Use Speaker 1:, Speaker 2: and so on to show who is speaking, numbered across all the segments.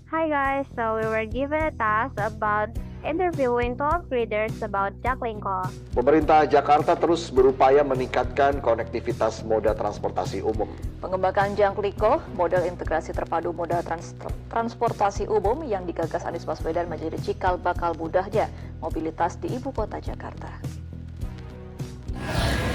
Speaker 1: Hi guys, so we were given a task about interviewing 12 readers about Jaklingko.
Speaker 2: Pemerintah Jakarta terus berupaya meningkatkan konektivitas moda transportasi umum.
Speaker 3: Pengembangan Jaklingko, model integrasi terpadu moda transportasi umum yang digagas Anies Baswedan menjadi cikal bakal mudahnya mobilitas di ibu kota Jakarta.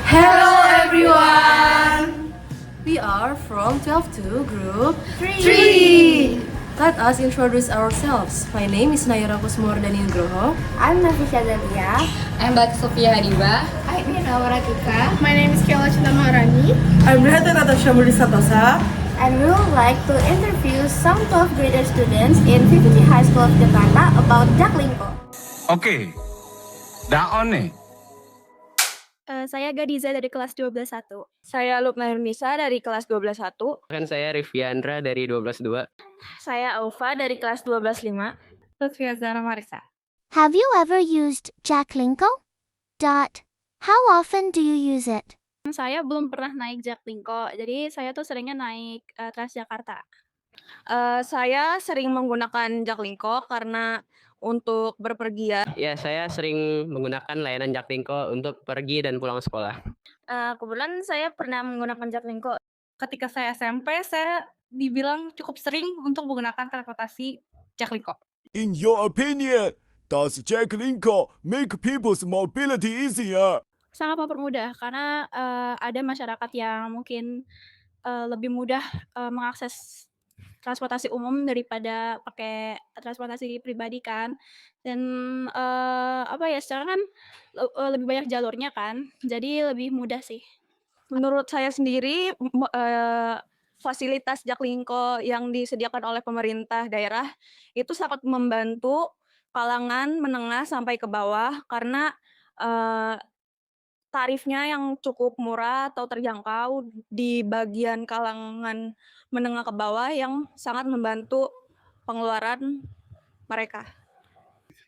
Speaker 4: Hello everyone! We are from 12-2 group 3. Let us introduce ourselves. My name is Nayara Kusmordani Nugroho.
Speaker 5: I'm Nafisha Zalia.
Speaker 6: I'm Bat Sofia Hadiba.
Speaker 5: I'm Nina Warakika.
Speaker 7: My name is Kela Cinta Maharani.
Speaker 8: I'm Rehatun Natasha Muli Santosa.
Speaker 5: And we would like to interview some 12th grader students in VVT High School of Jakarta about Jaklingko.
Speaker 9: Oke, dah on nih.
Speaker 10: Saya Gadiza dari kelas 12-1.
Speaker 11: Saya Lupna Nisa dari kelas 12-1.
Speaker 12: Kan saya Riviandra dari 12-2.
Speaker 10: Saya Aufa dari kelas 12-5.
Speaker 6: Lutfia Zara Marisa.
Speaker 13: Have you ever used Jaklingko? How often do you use it?
Speaker 10: Saya belum pernah naik Jaklingko, jadi saya tuh seringnya naik Transjakarta.
Speaker 11: Saya sering menggunakan Jaklingko karena untuk berpergian.
Speaker 12: Ya, saya sering menggunakan layanan Jaklingko untuk pergi dan pulang sekolah.
Speaker 10: Kebetulan saya pernah menggunakan Jaklingko.
Speaker 6: Ketika saya SMP, saya dibilang cukup sering untuk menggunakan transportasi Jaklingko.
Speaker 14: In your opinion, does Jaklingko make people's mobility easier?
Speaker 10: Sangat mempermudah karena ada masyarakat yang mungkin lebih mudah mengakses transportasi umum daripada pakai transportasi pribadi kan. Dan sekarang kan lebih banyak jalurnya kan, jadi lebih mudah sih.
Speaker 11: Menurut saya sendiri, fasilitas Jaklingko yang disediakan oleh pemerintah daerah itu sangat membantu kalangan menengah sampai ke bawah karena tarifnya yang cukup murah atau terjangkau di bagian kalangan menengah ke bawah yang sangat membantu pengeluaran mereka.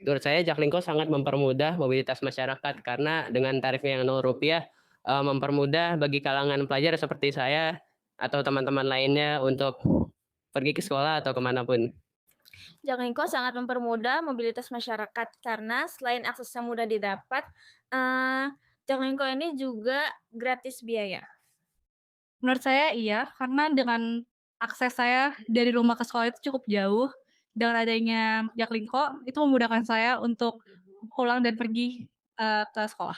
Speaker 12: Menurut saya Jaklingko sangat mempermudah mobilitas masyarakat karena dengan tarifnya yang Rp0 mempermudah bagi kalangan pelajar seperti saya atau teman-teman lainnya untuk pergi ke sekolah atau kemanapun.
Speaker 10: Jaklingko sangat mempermudah mobilitas masyarakat karena selain aksesnya mudah didapat, Jaklingko ini juga gratis biaya.
Speaker 6: Menurut saya iya, karena dengan akses saya dari rumah ke sekolah itu cukup jauh. Dengan adanya Jaklingko, itu memudahkan saya untuk pulang dan pergi ke sekolah.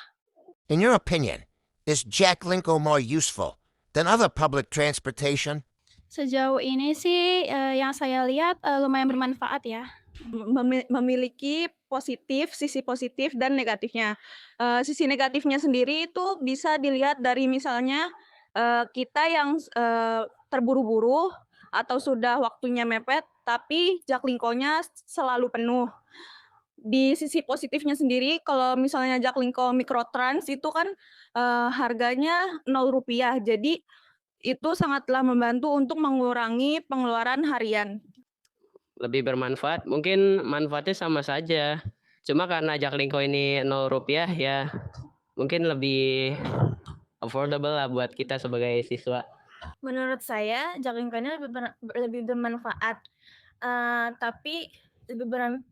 Speaker 15: In your opinion, is Jaklingko more useful than other public transportation?
Speaker 10: Sejauh ini sih yang saya lihat lumayan bermanfaat ya.
Speaker 11: Memiliki sisi positif dan negatifnya. Sisi negatifnya sendiri itu bisa dilihat dari misalnya kita yang terburu-buru atau sudah waktunya mepet, tapi Jaklingko-nya selalu penuh. Di sisi positifnya sendiri, kalau misalnya Jaklingko Mikrotrans itu kan harganya Rp0, jadi itu sangatlah membantu untuk mengurangi pengeluaran harian.
Speaker 12: Lebih bermanfaat, mungkin manfaatnya sama saja. Cuma karena Jaklingko ini Rp0 ya mungkin lebih affordable lah buat kita sebagai siswa.
Speaker 10: Menurut saya Jaklingko ini lebih bermanfaat, tapi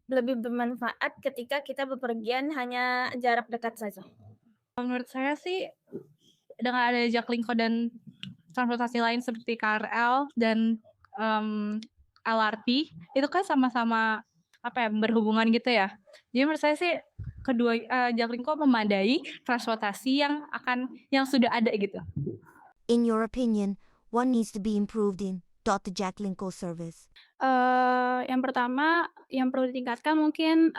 Speaker 10: lebih bermanfaat ketika kita bepergian hanya jarak dekat saja.
Speaker 6: Menurut saya sih dengan ada Jaklingko dan transportasi lain seperti KRL dan LRT itu kan sama-sama berhubungan gitu ya. Jadi menurut saya sih kedua Jaklingko memadai transportasi yang sudah ada gitu.
Speaker 13: In your opinion, what needs to be improved in the Jaklingko service?
Speaker 10: Yang pertama yang perlu ditingkatkan mungkin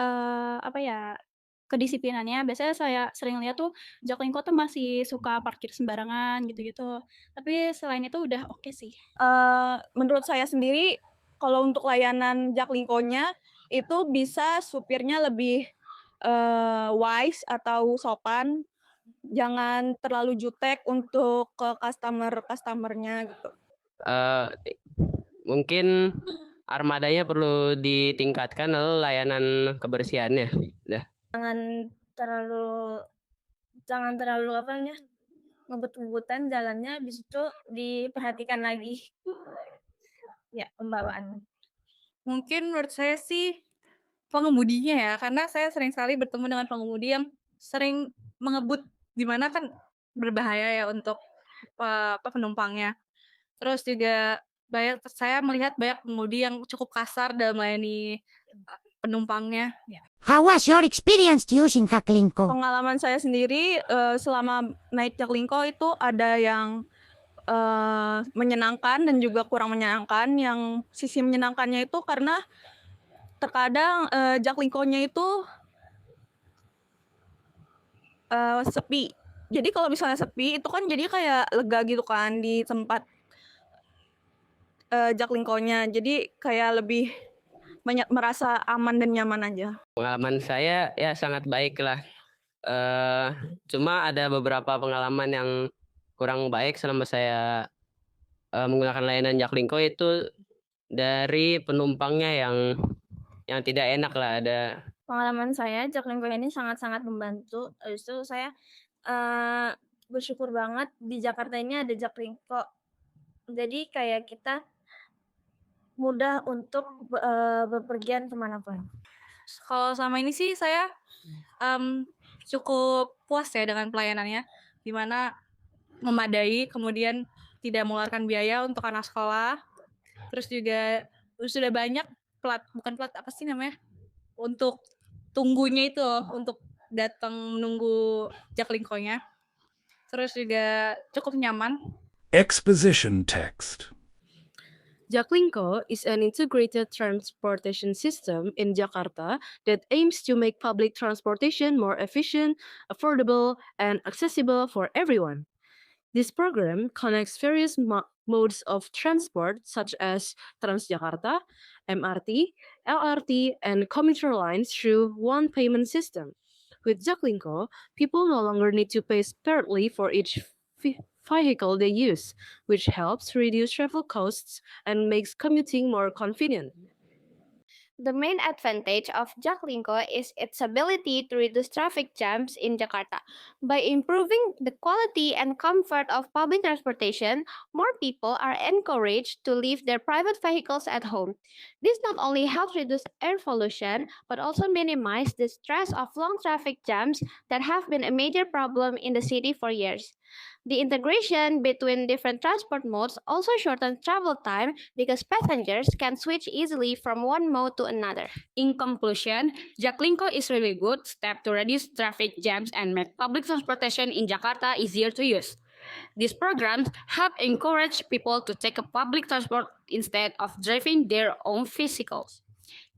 Speaker 10: kedisiplinannya. Biasanya saya sering lihat tuh Jaklingko tuh masih suka parkir sembarangan gitu-gitu. Tapi selain itu udah oke sih.
Speaker 11: Menurut saya sendiri kalau untuk layanan Jaklingko-nya itu bisa supirnya lebih wise atau sopan, jangan terlalu jutek untuk ke customer-nya gitu.
Speaker 12: Mungkin armadanya perlu ditingkatkan, lalu layanan kebersihannya.
Speaker 10: Jangan terlalu ngebut-ngebutan jalannya, habis itu diperhatikan lagi ya pembawaan.
Speaker 6: Mungkin menurut saya sih pengemudinya ya, karena saya sering sekali bertemu dengan pengemudi yang sering mengebut, di mana kan berbahaya ya untuk penumpangnya. Terus juga saya melihat banyak pengemudi yang cukup kasar dalam melayani penumpangnya.
Speaker 13: How was your experience using Jaklingko?
Speaker 11: Pengalaman saya sendiri selama naik Jaklingko itu ada yang menyenangkan dan juga kurang menyenangkan. Yang sisi menyenangkannya itu karena terkadang Jaklingko-nya itu sepi. Jadi kalau misalnya sepi itu kan jadi kayak lega gitu kan di tempat Jaklingko-nya. Jadi kayak lebih merasa aman dan nyaman aja.
Speaker 12: Pengalaman saya ya sangat baik lah. Cuma ada beberapa pengalaman yang kurang baik selama saya menggunakan layanan Jaklingko itu dari penumpangnya yang tidak enak lah. Ada
Speaker 5: Pengalaman saya, Jaklingko ini sangat-sangat membantu. Habis itu saya bersyukur banget di Jakarta ini ada Jaklingko. Jadi kayak kita mudah untuk bepergian kemanapun.
Speaker 6: Kalau selama ini sih saya cukup puas ya dengan pelayanannya, di mana memadai, kemudian tidak mengeluarkan biaya untuk anak sekolah. Terus juga sudah banyak untuk tunggunya itu, untuk datang menunggu Jaklingko-nya. Terus juga cukup nyaman.
Speaker 14: Exposition text.
Speaker 4: Jaklingko is an integrated transportation system in Jakarta that aims to make public transportation more efficient, affordable, and accessible for everyone. This program connects various modes of transport such as Transjakarta, MRT, LRT, and commuter lines through one payment system. With Jaklingko, people no longer need to pay separately for each vehicle they use, which helps reduce travel costs and makes commuting more convenient.
Speaker 1: The main advantage of Jaklingko is its ability to reduce traffic jams in Jakarta. By improving the quality and comfort of public transportation, more people are encouraged to leave their private vehicles at home. This not only helps reduce air pollution, but also minimize the stress of long traffic jams that have been a major problem in the city for years. The integration between different transport modes also shortens travel time because passengers can switch easily from one mode to another.
Speaker 16: In conclusion, Jaklingko is a really good step to reduce traffic jams and make public transportation in Jakarta easier to use. These programs help encourage people to take a public transport instead of driving their own vehicles.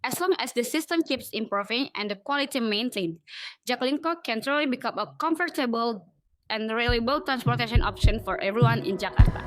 Speaker 16: As long as the system keeps improving and the quality maintained, Jaklingko can truly become a comfortable and reliable transportation option for everyone in Jakarta.